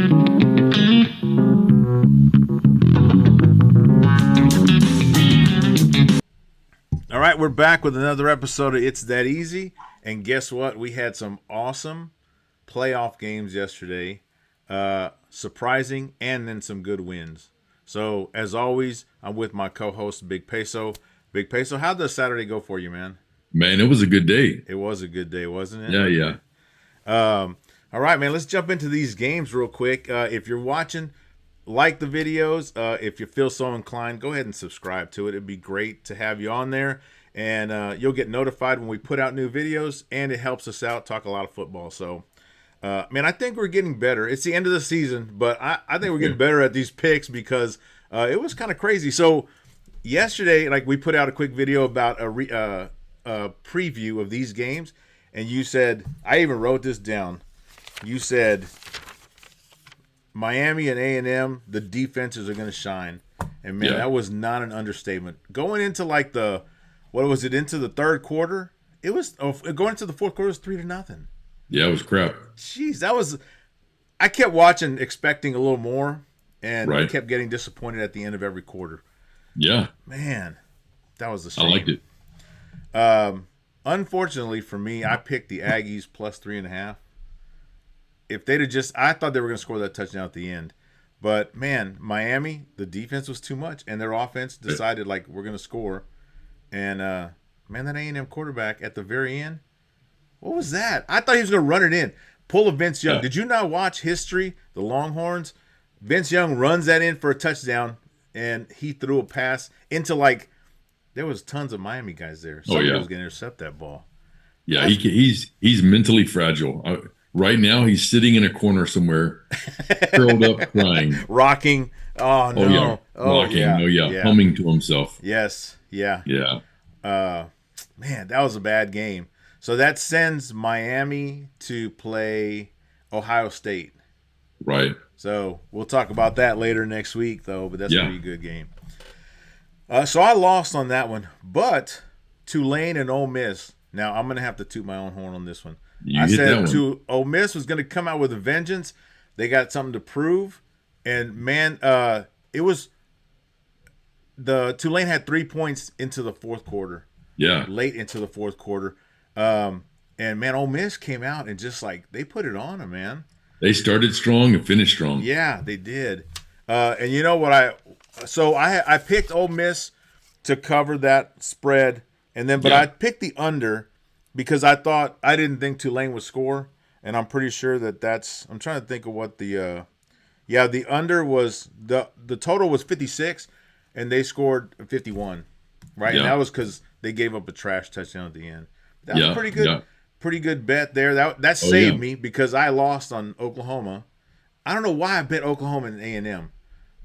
All right, we're back with another episode of It's That Easy. And guess what? We had some awesome playoff games yesterday. Surprising and then some good wins. So, as always, I'm with my co-host, Big Peso. Big Peso, how'd the Saturday go for you, man? Man, it was a good day. It was a good day, wasn't it? Yeah. All right, man, let's jump into these games real quick. If you're watching, like the videos. If you feel so inclined, go ahead and subscribe to it. It'd be great to have you on there. And you'll get notified when we put out new videos, and it helps us out, talk a lot of football. So, man, I think we're getting better. It's the end of the season, but I think we're getting better at these picks because it was kind of crazy. So, yesterday, like, we put out a quick video about a preview of these games, and you said, I even wrote this down. You said Miami and A&M, the defenses are going to shine. And, man, that was not an understatement. Going into, like, into the third quarter? It was going into the fourth quarter, it was 3-0. Yeah, it was crap. Jeez, I kept watching, expecting a little more, and I kept getting disappointed at the end of every quarter. Yeah. Man, that was a shame. I liked it. Unfortunately for me, I picked the Aggies plus 3.5. If they'd have I thought they were going to score that touchdown at the end. But, man, Miami, the defense was too much, and their offense decided, like, we're going to score. And, man, that A&M quarterback at the very end, what was that? I thought he was going to run it in. Pull a Vince Young. Yeah. Did you not watch History, the Longhorns? Vince Young runs that in for a touchdown, and he threw a pass into, like, there was tons of Miami guys there. Somebody was going to intercept that ball. Yeah, he's mentally fragile. Right now, he's sitting in a corner somewhere, curled up, crying. Rocking. Oh, no. Oh, yeah. Rocking. Oh, yeah. Humming to himself. Yes. Yeah. Yeah. Man, that was a bad game. So that sends Miami to play Ohio State. Right. So we'll talk about that later next week, though, but that's going to be a good game. So I lost on that one, but Tulane and Ole Miss. Now, I'm going to have to toot my own horn on this one. I said Ole Miss was going to come out with a vengeance. They got something to prove. And, man, it was the Tulane had 3 points into the fourth quarter. Yeah. Late into the fourth quarter. And, man, Ole Miss came out and just, like, they put it on them, man. They started strong and finished strong. Yeah, they did. And you know what I picked Ole Miss to cover that spread, but I picked the under because I didn't think Tulane would score, and I'm pretty sure that's. I'm trying to think of what the under was. The total was 56, and they scored 51, right? Yeah. And that was because they gave up a trash touchdown at the end. That was pretty good. Yeah. Pretty good bet there. That saved me because I lost on Oklahoma. I don't know why I bet Oklahoma and A&M.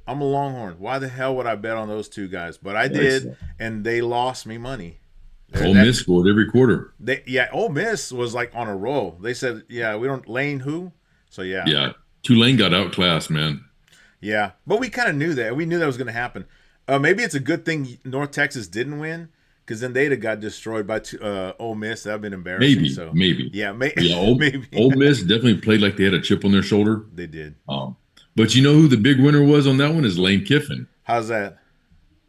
I'm a Longhorn. Why the hell would I bet on those two guys? But I did, and they lost me money. Ole Miss scored every quarter. Ole Miss was like on a roll. They said, we don't Lane who? So Yeah, Tulane got outclassed, man. Yeah, but we kind of knew that. We knew that was going to happen. Maybe it's a good thing North Texas didn't win because then they'd have got destroyed by Ole Miss. That'd been embarrassing. Maybe. Yeah, maybe. Maybe. Ole Miss definitely played like they had a chip on their shoulder. They did. But you know who the big winner was on that one is Lane Kiffin. How's that?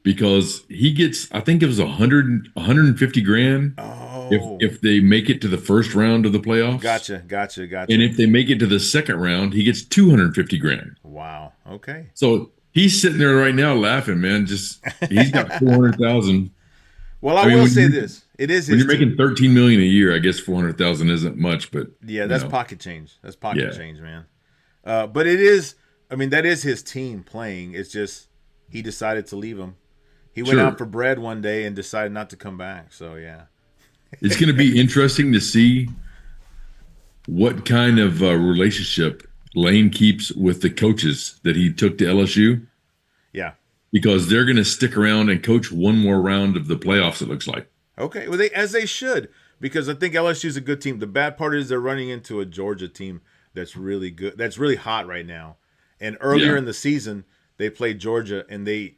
Because he gets, I think it was 150 grand if they make it to the first round of the playoffs. Gotcha. And if they make it to the second round, he gets 250 grand. Wow. Okay. So he's sitting there right now laughing, man. He's got 400,000. Well, I will say this: it is when you're making 13 million a year. I guess 400,000 isn't much, but that's pocket change. That's pocket change, man. But it is. I mean, that is his team playing. It's just he decided to leave them. He went out for bread one day and decided not to come back. So it's going to be interesting to see what kind of relationship Lane keeps with the coaches that he took to LSU. Yeah. Because they're going to stick around and coach one more round of the playoffs, it looks like. Okay. Well, as they should, because I think LSU is a good team. The bad part is they're running into a Georgia team that's really good. That's really hot right now. And earlier in the season, they played Georgia, and they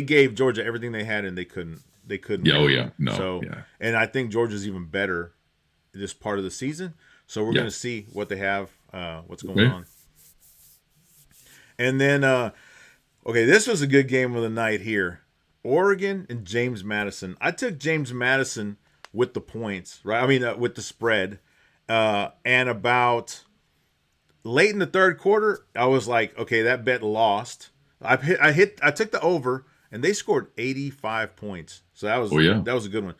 gave Georgia everything they had, and they couldn't. Yeah, And I think Georgia's even better this part of the season. So we're going to see what they have, what's going on. And then, okay, this was a good game of the night here. Oregon and James Madison. I took James Madison with the points, right? I mean, with the spread. And about late in the third quarter, I was like, okay, that bet lost. I took the over, and they scored 85 points. So that was a good one.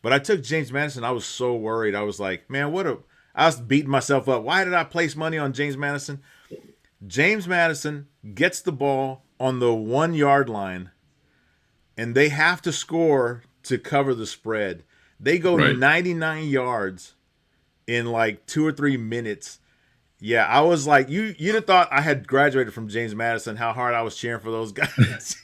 But I took James Madison. I was so worried. I was like, man, I was beating myself up. Why did I place money on James Madison? James Madison gets the ball on the 1 yard line, and they have to score to cover the spread. They go 99 yards in like 2 or 3 minutes. Yeah, I was like, you'd have thought I had graduated from James Madison, how hard I was cheering for those guys.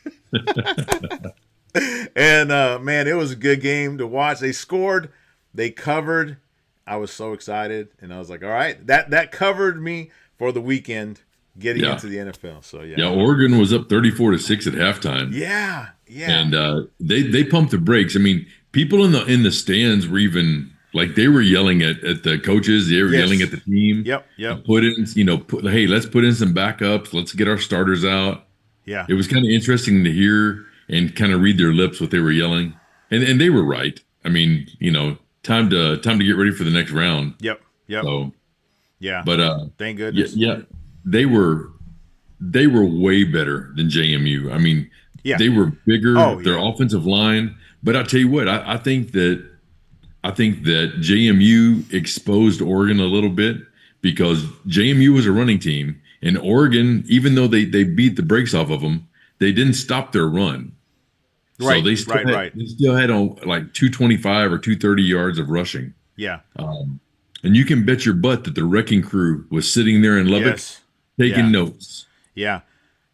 And, man, it was a good game to watch. They scored. They covered. I was so excited. And I was like, all right, that covered me for the weekend getting into the NFL. So, yeah. Yeah, Oregon was up 34-6 at halftime. Yeah. And they pumped the brakes. I mean, people in the stands were even like they were yelling at the coaches. They were yelling at the team. Yep. Hey, let's put in some backups. Let's get our starters out. Yeah. It was kind of interesting to hear and kind of read their lips what they were yelling. And they were right. I mean, time to get ready for the next round. Yep. So, yeah. But thank goodness. Yeah. They were way better than JMU. I mean, they were bigger, their offensive line. But I'll tell you what, I think that JMU exposed Oregon a little bit because JMU was a running team, and Oregon, even though they beat the brakes off of them, they didn't stop their run. Right, so they still had like 225 or 230 yards of rushing. Yeah. And you can bet your butt that the wrecking crew was sitting there in Lubbock taking notes. Yeah.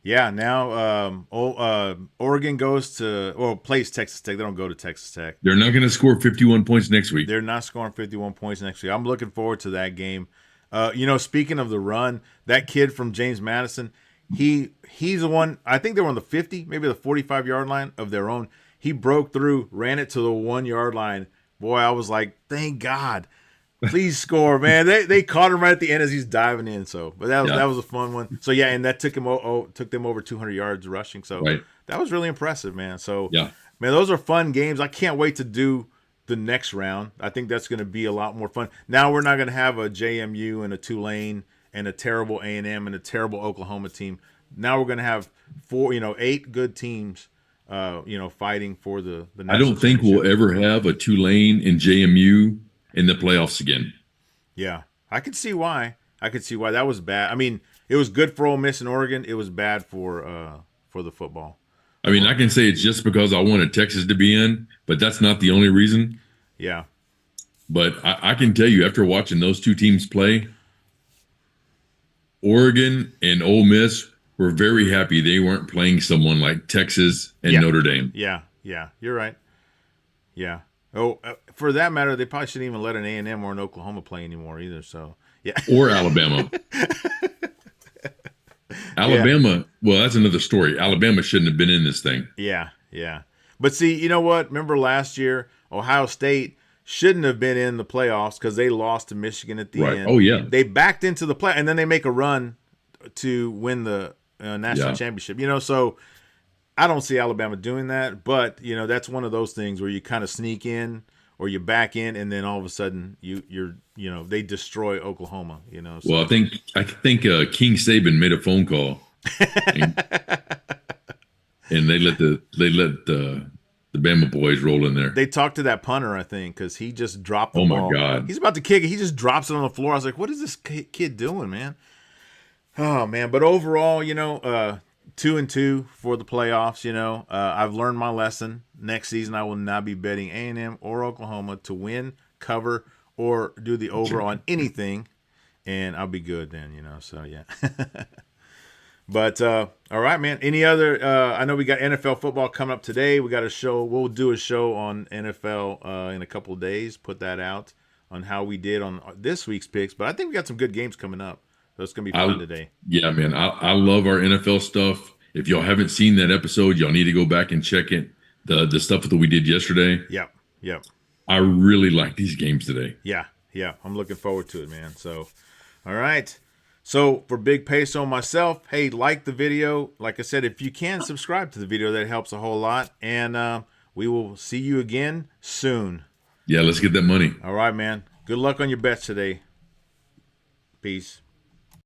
Yeah, now Oregon plays Texas Tech. They don't go to Texas Tech. They're not going to score 51 points next week. They're not scoring 51 points next week. I'm looking forward to that game. Speaking of the run, that kid from James Madison, he's the one, I think they were on the 50, maybe the 45-yard line of their own. He broke through, ran it to the 1 yard line. Boy, I was like, thank God. Please score, man. They caught him right at the end as he's diving in. So, but that was a fun one. So yeah, and that took them over 200 yards rushing. So that was really impressive, man. So man, those are fun games. I can't wait to do the next round. I think that's going to be a lot more fun. Now we're not going to have a JMU and a Tulane and a terrible A&M and a terrible Oklahoma team. Now we're going to have 8 good teams, fighting for the national I don't think we'll ever have a Tulane and JMU in the playoffs again. Yeah, I could see why. That was bad. I mean, it was good for Ole Miss and Oregon. It was bad for the football. I mean, I can say it's just because I wanted Texas to be in, but that's not the only reason. Yeah. But I can tell you, after watching those two teams play, Oregon and Ole Miss were very happy they weren't playing someone like Texas and Notre Dame. Yeah, you're right. Yeah. Oh, for that matter, they probably shouldn't even let an A&M or an Oklahoma play anymore either. So, yeah. Or Alabama. Well, that's another story. Alabama shouldn't have been in this thing. Yeah. But see, you know what? Remember last year, Ohio State shouldn't have been in the playoffs because they lost to Michigan at the end. Oh, yeah. They backed into the play, and then they make a run to win the national championship. So I don't see Alabama doing that, but that's one of those things where you kind of sneak in or you back in, and then all of a sudden you're they destroy Oklahoma. So. Well, I think King Saban made a phone call, and they let the Bama boys roll in there. They talked to that punter, I think, because he just dropped the ball. Oh my God! He's about to kick it. He just drops it on the floor. I was like, what is this kid doing, man? Oh man! But overall, 2-2 for the playoffs. I've learned my lesson. Next season, I will not be betting A&M or Oklahoma to win, cover, or do the over on anything, and I'll be good then. So yeah. But all right, man. Any other? I know we got NFL football coming up today. We got a show. We'll do a show on NFL in a couple of days. Put that out on how we did on this week's picks. But I think we got some good games coming up. So it's going to be fun today. Yeah, man. I love our NFL stuff. If y'all haven't seen that episode, y'all need to go back and check it. The stuff that we did yesterday. Yep. I really like these games today. Yeah. I'm looking forward to it, man. So, all right. So for Big Peso and myself, hey, like the video. Like I said, if you can subscribe to the video, that helps a whole lot. And we will see you again soon. Yeah, let's get that money. All right, man. Good luck on your bets today. Peace.